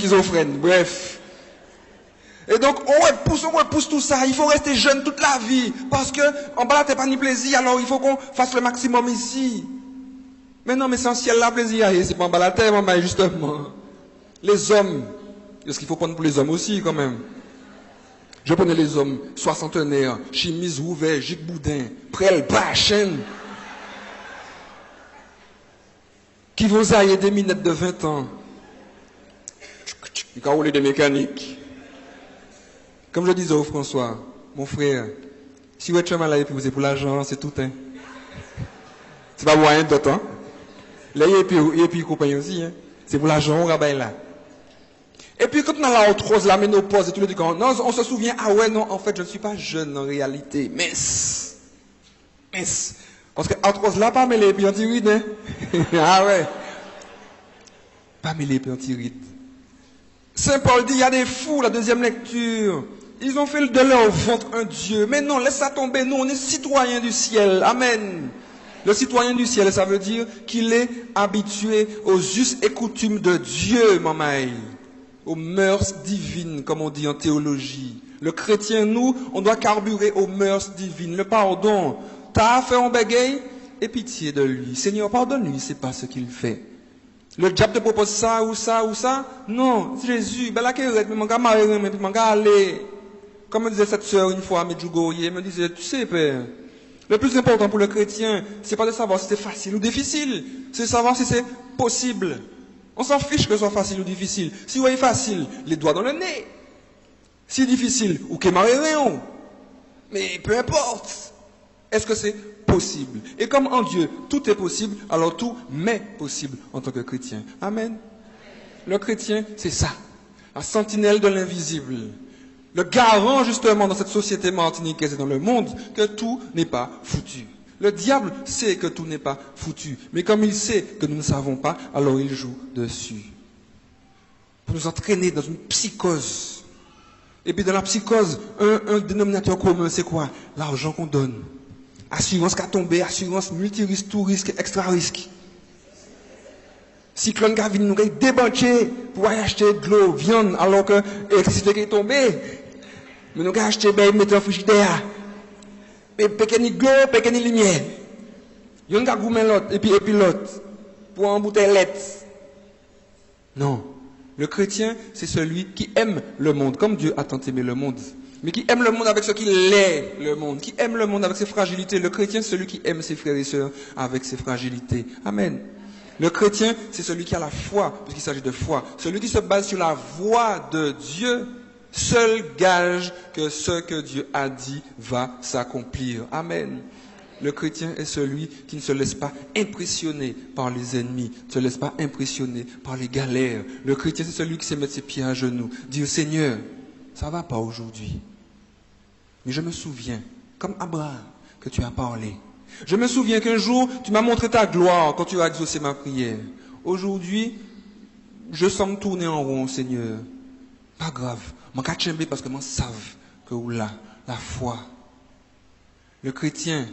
schizophrène. Bref. Et donc, on repousse tout ça. Il faut rester jeune toute la vie. Parce que, en bas, t'es pas ni plaisir. Alors, il faut qu'on fasse le maximum ici. Mais non, mais c'est en ciel là, plaisir. C'est pas en bas la terre, maman, justement. Les hommes. Est-ce qu'il faut prendre pour les hommes aussi, quand même? Je prenais les hommes soixantenaires, chemise ouverte, gic boudin, prêle, brachen, qui vont ailler des minettes de 20 ans. Ils ont roulé des mécaniques. Comme je disais au François, mon frère, si vous êtes mal là et puis vous êtes pour l'argent, c'est tout, hein. C'est pas pour rien d'autre, hein. Là, et puis compagnie aussi, hein. C'est pour l'argent, on rabaille là. Et puis quand on a la arthrose, la ménopause et tout le temps, non, on se souvient, ah ouais, non, en fait, je ne suis pas jeune en réalité. Mince. Parce que arthrose là, pas mêlé puis anti-ride, hein. Ah ouais. Pas mêlé puis anti-ride. Saint Paul dit, il y a des fous, la deuxième lecture. Ils ont fait de leur ventre un Dieu. Mais non, laisse ça tomber. Nous, on est citoyens du ciel. Amen. Le citoyen du ciel, ça veut dire qu'il est habitué aux us et coutumes de Dieu, mamaï. Aux mœurs divines, comme on dit en théologie. Le chrétien, nous, on doit carburer aux mœurs divines. Le pardon. T'as affaire en bégay, aie pitié de lui. Seigneur, pardonne-lui, c'est pas ce qu'il fait. Le diable te propose ça ou ça ou ça. Non, Jésus, ben là qu'il mais mon gars marié, mais mon gars aller. Comme me disait cette sœur une fois à Medjugorje, elle me disait, tu sais, père, le plus important pour le chrétien, c'est pas de savoir si c'est facile ou difficile, c'est de savoir si c'est possible. On s'en fiche que ce soit facile ou difficile. Si vous voyez facile, les doigts dans le nez. Si difficile, ou qu'il marié rien. Mais peu importe. Est-ce que c'est possible? Et comme en Dieu, tout est possible, alors tout m'est possible en tant que chrétien. Amen. Le chrétien, c'est ça. La sentinelle de l'invisible. Le garant, justement, dans cette société martiniquaise et dans le monde, que tout n'est pas foutu. Le diable sait que tout n'est pas foutu. Mais comme il sait que nous ne savons pas, alors il joue dessus. Pour nous entraîner dans une psychose. Et puis dans la psychose, un dénominateur commun, c'est quoi? L'argent qu'on donne. Assurance qui a tombé, assurance multi-risque, tout risque, extra risque. Cyclone qui a venu nous débanquer pour aller acheter de l'eau, viande, alors que l'électricité qui est tombée. Mais nous avons acheté, mettre en frigidaire. Mais péqueni de l'eau, péqueni de lumière. Il y a un gourmet l'autre, et puis l'autre. Pour embouteiller l'être. Non. Le chrétien, c'est celui qui aime le monde, comme Dieu a tant aimé le monde. Mais qui aime le monde avec ce qu'il est, le monde. Qui aime le monde avec ses fragilités. Le chrétien, c'est celui qui aime ses frères et sœurs avec ses fragilités. Amen. Le chrétien, c'est celui qui a la foi, puisqu'il s'agit de foi. Celui qui se base sur la voix de Dieu, seul gage que ce que Dieu a dit va s'accomplir. Amen. Le chrétien est celui qui ne se laisse pas impressionner par les ennemis, ne se laisse pas impressionner par les galères. Le chrétien, c'est celui qui sait mettre ses pieds à genoux, dire Seigneur, ça ne va pas aujourd'hui. Mais je me souviens, comme Abraham, que tu as parlé. Je me souviens qu'un jour, tu m'as montré ta gloire quand tu as exaucé ma prière. Aujourd'hui, je sens me tourner en rond, Seigneur. Pas grave. Je vais parce que je sais que vous là, la foi. Le chrétien,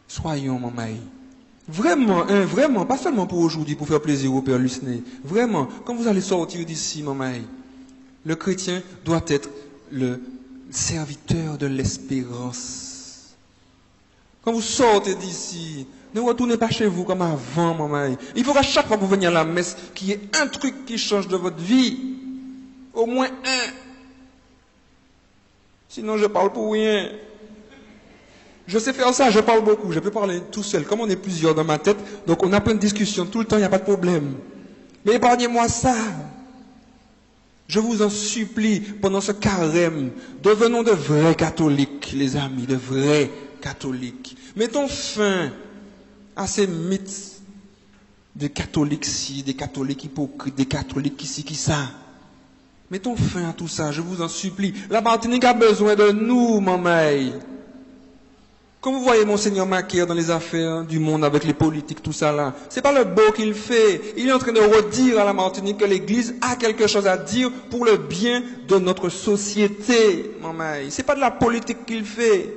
soyons, mamaï. Vraiment, hein, vraiment, pas seulement pour aujourd'hui, pour faire plaisir au Père Lucné. Vraiment, quand vous allez sortir d'ici, mamaï, le chrétien doit être le serviteur de l'espérance. Quand vous sortez d'ici, ne retournez pas chez vous comme avant, maman. Il faut qu'à chaque fois que vous veniez à la messe, qu'il y ait un truc qui change de votre vie. Au moins un. Sinon, je parle pour rien. Je sais faire ça, je parle beaucoup. Je peux parler tout seul. Comme on est plusieurs dans ma tête, donc on a plein de discussions tout le temps, il n'y a pas de problème. Mais épargnez-moi ça. Je vous en supplie, pendant ce carême, devenons de vrais catholiques, les amis, de vrais catholiques. Mettons fin à ces mythes des catholiques-ci, des catholiques hypocrites, des catholiques ici, qui ça. Mettons fin à tout ça, je vous en supplie. La Martinique a besoin de nous, maman. Comme vous voyez Monseigneur Macaire dans les affaires du monde avec les politiques, tout ça là, c'est pas le beau qu'il fait. Il est en train de redire à la Martinique que l'Église a quelque chose à dire pour le bien de notre société, maman. C'est pas de la politique qu'il fait.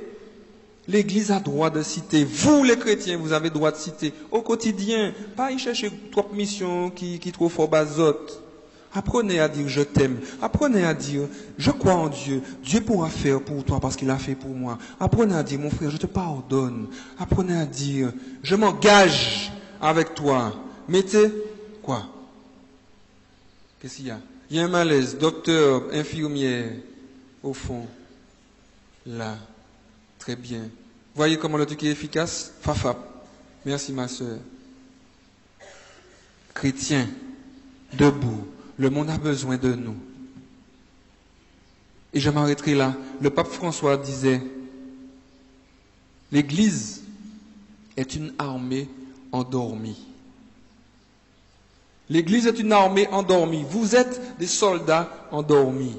L'Église a droit de citer. Vous, les chrétiens, vous avez droit de citer au quotidien. Pas y chercher trop de missions qui trop fort bazote. Apprenez à dire je t'aime. Apprenez à dire je crois en Dieu. Dieu pourra faire pour toi parce qu'il a fait pour moi. Apprenez à dire mon frère, je te pardonne. Apprenez à dire je m'engage avec toi. Mettez quoi? Qu'est-ce qu'il y a? Il y a un malaise. Docteur, infirmière, au fond. Là. Très bien. Voyez comment le truc est efficace? Fafap. Merci ma soeur. Chrétiens, debout. Le monde a besoin de nous. Et je m'arrêterai là. Le pape François disait, l'Église est une armée endormie. L'Église est une armée endormie. Vous êtes des soldats endormis.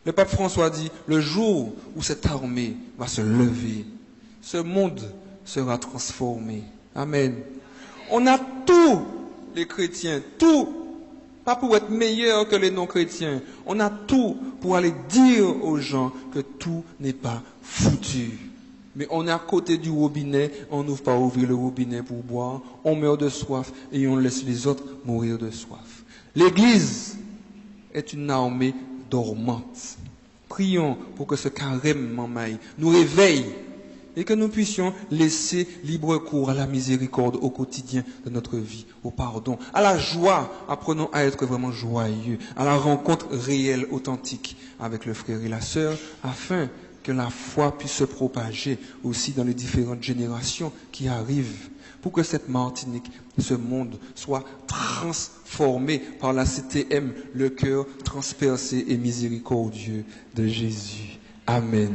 Le pape François dit, le jour où cette armée va se lever, ce monde sera transformé. Amen. On a tous les chrétiens, tout, pas pour être meilleurs que les non-chrétiens. On a tout pour aller dire aux gens que tout n'est pas foutu. Mais on est à côté du robinet, on n'ouvre pas ouvrir le robinet pour boire, on meurt de soif et on laisse les autres mourir de soif. L'Église est une armée dormante. Prions pour que ce carême Mamaï nous réveille et que nous puissions laisser libre cours à la miséricorde au quotidien de notre vie, au pardon, à la joie. Apprenons à être vraiment joyeux, à la rencontre réelle, authentique avec le frère et la sœur, afin que la foi puisse se propager aussi dans les différentes générations qui arrivent, pour que cette Martinique, ce monde, soit transformé par la CTM, le cœur transpercé et miséricordieux de Jésus. Amen.